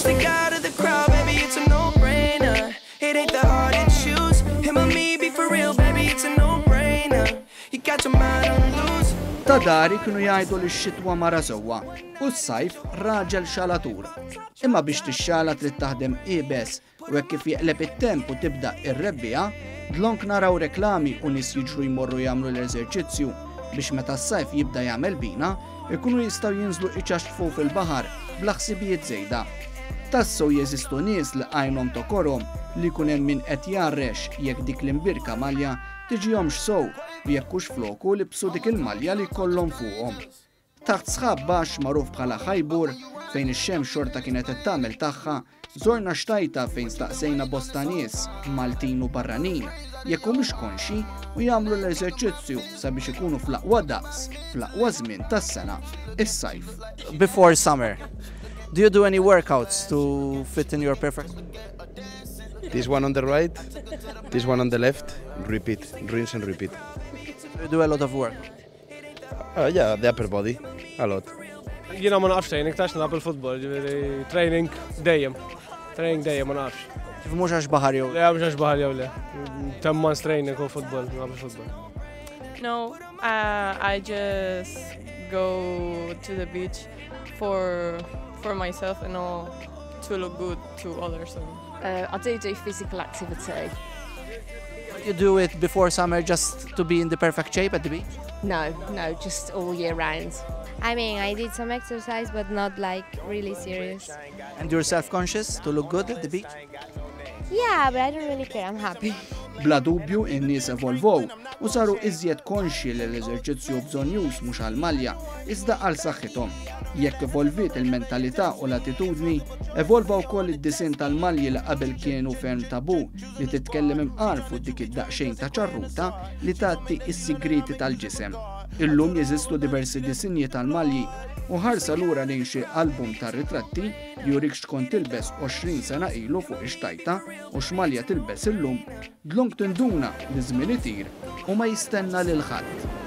stick out of the crowd, baby, it's a no-brainer. It ain't that hard to choose. Him or me, be for real, baby, it's a no-brainer. You got your mind on loose. Ta' dari kienu jgħidu li x-xitwa mara sewwa u s-sajf raġel xalatur. Imma biex tixxala trid taħdem qiebes u hekk kif jeqleb it-temp u tibda ir-rebbija, dlonk naraw reklami u nies jiġru jmorru jagħmlu l-eżerċizzju biex meta s-sajf jibda jagħmel bina, ikunu jistgħu jinżlu iċaxfu fil-baħar bla ħsibijiet żejda. Tassew jeżistu nies li għajnhom tokorhom li jkun hemm min qed jarrex jekk dik l-imbirka malja tiġihomx sew u jekk hux floku libsu dik il-malja li jkollhom fuqhom. Taħt sħab baxx magħruf bħala ħajbur fejn ix-xemx xorta kienet qed tagħmel tagħha, żorna xtajta fejn staqsejna bosta nies Maltin u barranin jekk humiex konxi u jagħmlu l-eżerċizzju sabiex ikunu fl-aqwa daqs, fl-aqwa żmien tas-sena, is-sajf. Before summer, do you do any workouts to fit in your perfect? This one on the right, this one on the left, repeat, rinse and repeat. You do a lot of work. Yeah, the upper body, a lot. Jiena ma nafx training, tax nilgħab il-futbol, ġifieri training dejjem. Training dejjem ma nafx. Kif mhux għax baħar jew? Le mhux għax baħar jew le. 10 months training u futbol, nilgħab il-futbol. No, I just go to the beach for myself and all to look good to others. I do physical activity. You do it before summer just to be in the perfect shape at the beach? No, just all year round. I mean, I did some exercise, but not like really serious. And you're self-conscious to look good at the beach? Yeah, but I don't really care, I'm happy. Bla dubju in-nies evolvow u saru iżjed konxi li l-eżerċizzju bżonjus mhux għall-malja iżda għal saħħithom. Jekk evolviet il-mentalità u l-attitudni, evolva wkoll id-disinn tal-malji li qabel kienu ferm tabu li titkellem imqar fuq dik id-daqsxejn ta' ċarruta li tagħti s-sigriti tal-ġisem. Illum jeżistu diversi disinji tal-malji u ħarsa lura lejn xi album tar-ritratti li jurik x'kont tilbes 20 sena ilu fuq ix-xtajta u x'malja tilbes illum, dlonk tinduna li żmien itir u ma jistenna lil ħadd.